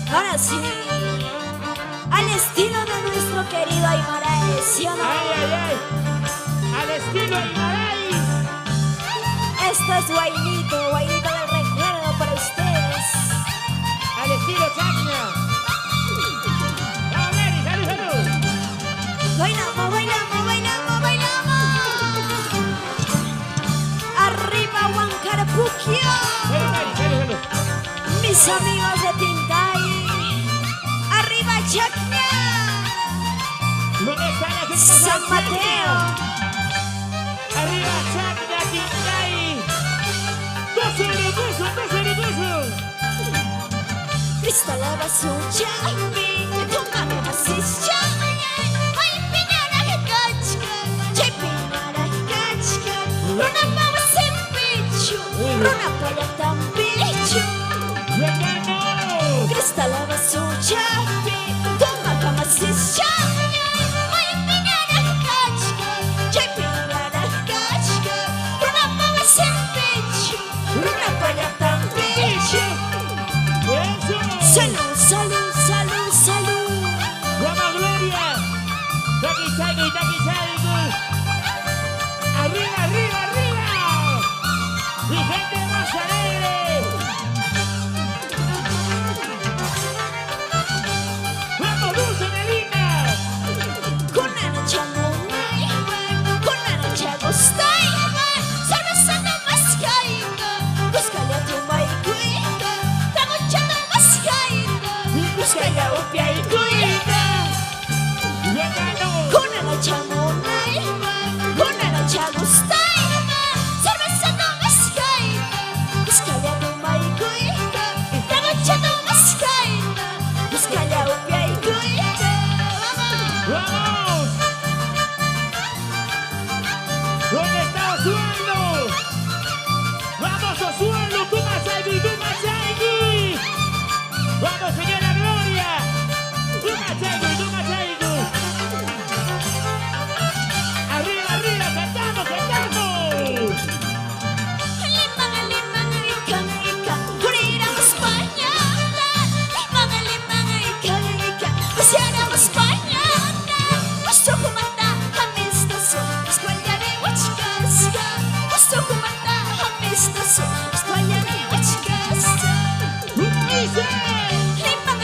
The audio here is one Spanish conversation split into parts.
Ahora sí, al estilo de nuestro querido Aymaraes, ¿sí o no? Ay, ay, ay. Al estilo Aymaraes. Esto es Huaynito, Huaynito del recuerdo para ustedes. Al estilo Chacna. Vamos, Neri, salud, salud. Bailamos, bailamos, bailamos, bailamos. Arriba Huancarpuquio. Salud, Neri, salud, salud. Mis amigos de Tintay. Arriba Chacna. ¿Dónde están las chicas San del Mateo. Chacna? Arriba Chacna, Tintay. 2-0. Kristallava suciami, tomate masiscia. Oi pinara hekachka, chay pinara hekachka. Runa mama sempichu, runa pala tampichu. Kristallava suciami, tomate masiscia. Oi pinara hekachka, chay pinara hekachka. Runa mama sempichu, runa pala tampichu. Salud, salud, salud, salud. ¡Vamos, Gloria! ¡Taki, taki, taki, taki! ¡Arriba, arriba, arriba! ¡Mi gente más alegre! ¡Vamos, Dulce, Nelinda! Con anoche munay, con anoche gustay. Cerveza no más caiga, búscale a tu maicuita. Tramuchando más caiga, búscale a upia y cuita. Con anoche munay, con anoche gustay. Cerveza no más caiga, búscale a tu maicuita. Tramuchando más caiga, búscale a upia y cuita. ¡Vamos! ¿Dónde está Osuelo? ¡Vamos, Osuelo! ¡Tú más ahí, tú más ahí! ¡Vamos, señora Gloria! ¡Tú más ahí, tú más ahí! ¡Arriba, arriba! ¡Cantamos, cantamos! Limang, ika, puliran Espanya. Limang, ika, pasearan Espanya. Gusto kumanta, amistoso, escuela de Huachcasca. Gusto kumanta, amistoso, escuela de Huachcasca. ¡Dice! Limang,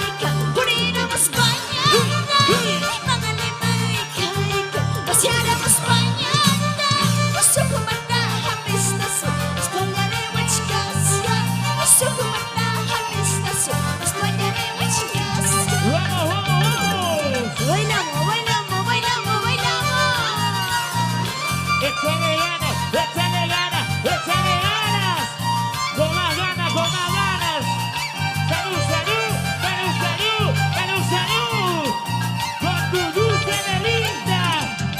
ika, puliran Espanya. Limang, ika, pasearan Espanya. Gusto kumanta, amistoso, escuela de Huachcasca. Gusto kumanta, amistoso, escuela de Huachcasca. ¡Vamos, vamos, vamos! Bailamos, bailamos, bailamos, bailamos. ¡Échale ganas, échale ganas, échale ganas! ¡Con más ganas, con más ganas! ¡Salud, salud, salud, salud, salud, salud! ¡Con tu dulce Nelinda!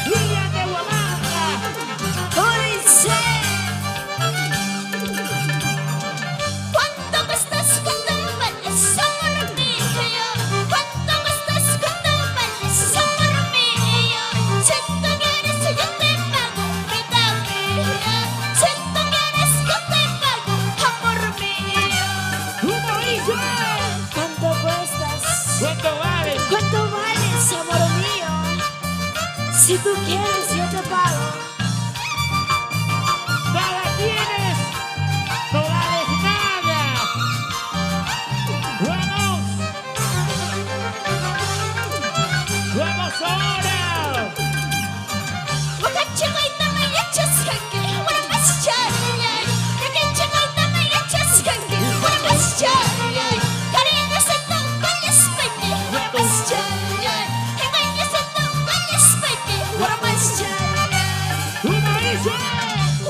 ¡Lilian de Huamanga! Dulce. ¿Cuánto me estás, cuánto vales, amor mío? ¿Cuánto me estás, cuánto vales, amor mío? Si tú quieres, yo te pago, vida mía. Si tú quieres, yo te pago, amor mío. ¿Cómo dice? ¿Cuánto cuestas? ¿Cuánto vale? ¿Cuánto vales, amor mío? Si tú quieres, yo te pago. ¡Nada tienes! ¡No vales nada! ¡Vamos! ¡Vamos ahora! Wakachikoita may echaskangi, wala masyayay. Wakachikoita may echaskangi, wala masyayay. Kariya sa tungkol espete, wala masyayay. Hingay sa tungkol espete, wala masyayay. ¿Cómo dice?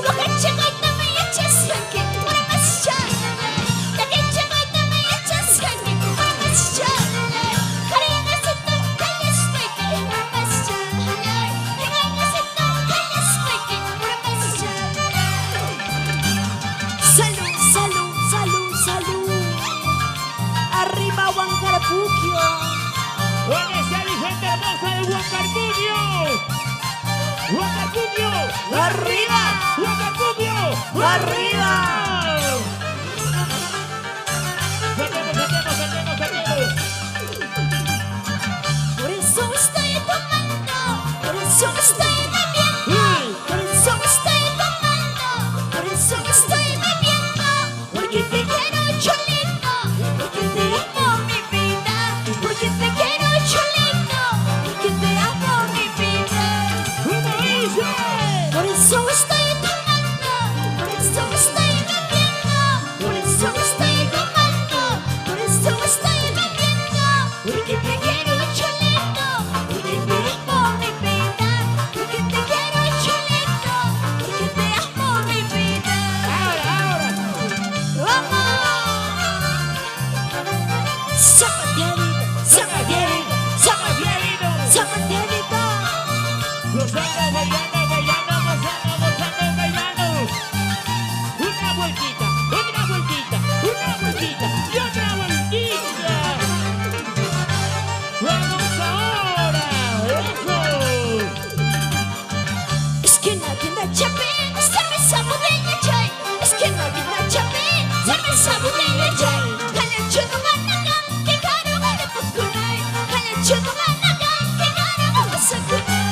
Wakachikoita may echaskangi, wala masyayay. Wakachikoita may echaskangi, wala masyayay. Kariya sa tungkol espete, wala masyayay. Hingay sa tungkol espete, wala masyayay. Salud, salud, salud, salud. Arriba Huancarpuquio. ¿Dónde está mi gente hermosa de Huancarpuquio? ¡Huancarpuquio! Arriba, ¡Huancarpuquio! arriba. ¡Vamos! eso estoy bebiendo. Porque te quiero cholito, porque te amo mi vida. Porque te quiero cholito, porque te amo mi vida. Ahora. ¡Vamos! Zapateadito, zapateadito, zapateadito, zapateadito. Gozando, bailando, bailando, gozando, gozando, bailando. Una vueltita, otra vueltita, una vueltita y otra vueltita. Vamos ahora, eso. Es que nadie da chapín, cerveza, botella, chai. Es que nadie da chapín, cerveza, botella, chai. Kaya chudo managan, que caro vale pukunay. Kaya chudo managan, que caro vale sakunay.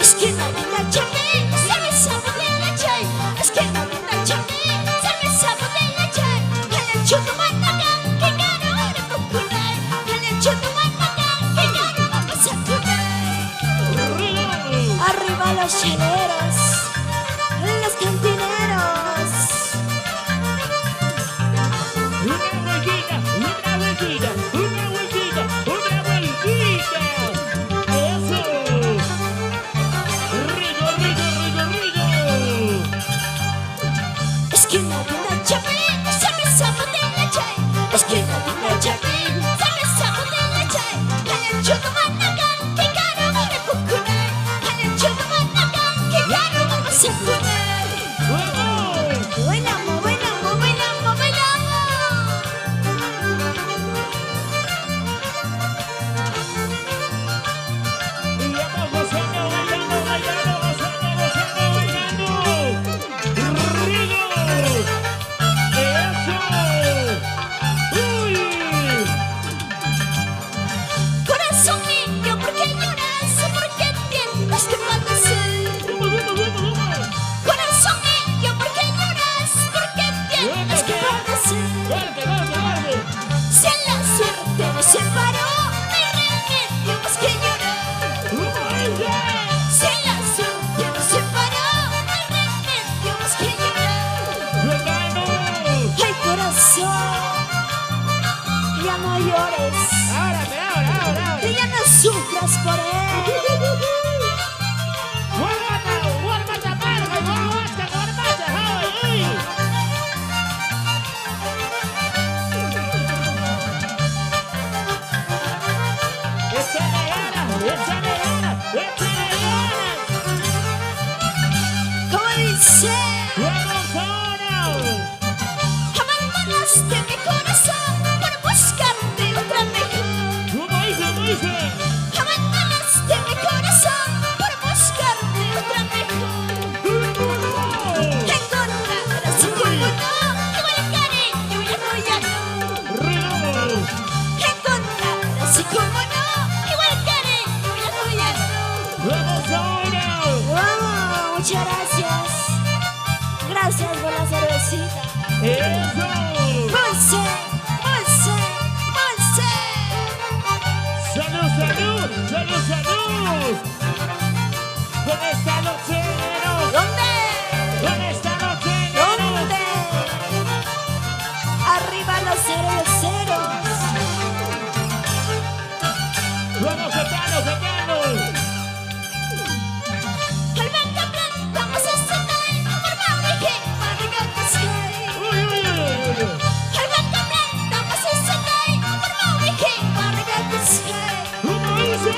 Es que nadie da chapín, cerveza, botella, chai. Es que nadie da chapín, cerveza, botella, chai. Kaya chudo managan, que caro vale pukunay. Kaya chudo managan, que caro vale sakunay. Arriba los cheleros, los cantineros. Una vueltita, otra vueltita, una vueltita, otra vueltita. Eso. Rico, rico, rico, rico. Es que nadie da chapín, cerveza, botella, chai. Es que nadie da chapín, cerveza, botella, chai. Kaya chudo managan, que caro vale pukunay. Kaya chudo managan, que caro vale sakunay. ¡Vamos! Bailamos, bailamos, bailamos, bailamos. Y vamos gozando, bailando, bailando, gozando, gozando, bailando. ¡Rico! ¡Eso! ¡Uy! Corazón mío, ¿por qué lloras? ¿Por qué tienes que padecer? Corazón mío, ¿por qué lloras? ¿Por qué tienes que padecer? ¡Fuerte, fuerte, fuerte! Si la suerte nos separó, no hay remedio más que llorar. Si la suerte nos separó, no hay remedio más que llorar. Ay, corazón, ya no llores, ¡Ahora! que ya no sufras por él. Como dice, abandonaste mi corazón por buscarte otra mejor. Abandonaste mi corazón por buscarte otra mejor. Encontrarás como no, igual cariño ya no. Encontrarás como no, igual cariño ya no. Wow, muchas gracias. Gracias por la cervecita. Dulce, dulce, dulce. ¡Salud, salud! ¡Salud, salud! ¿Dónde están los ceros? ¿Dónde? ¿Dónde están los ceros? ¿Dónde? Arriba los cerveceros. ¡Vamos, sacando, sacando! Alberca planta, mas esta night, amor malige, mariga kaskai. ¡Uy, uy, uy, uy! Alberca planta, mas esta night, amor malige, mariga kaskai. ¿Cómo dice?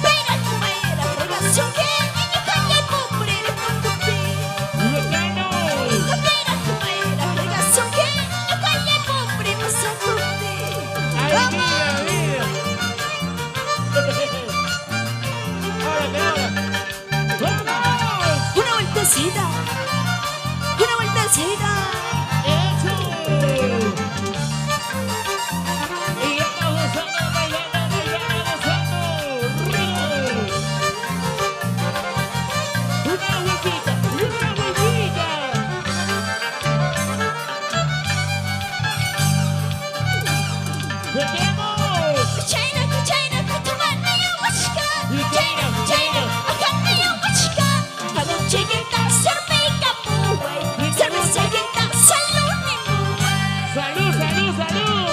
Pero tu manera, relación que niño calle pobre de conducir. ¡Sacando! Pero tu manera, relación que niño calle pobre no se conducir. ¡Ay, Vamos. mira, mira! ¡Ahora! ¡Vamos! Una vueltecita, una vueltecita. ¡Eso! Y vamos gozando, bailando, bailando, gozando. ¡Rico! Una vueltita, una vueltita. ¡Llegamos! China, China, Katamana, Yamashka. China, China. Akana, Yamashka. Kanoche yenta, cerveza, muwe. Cerveza yenta, salud, ni muwe. ¡Salud, salud! salud, salud.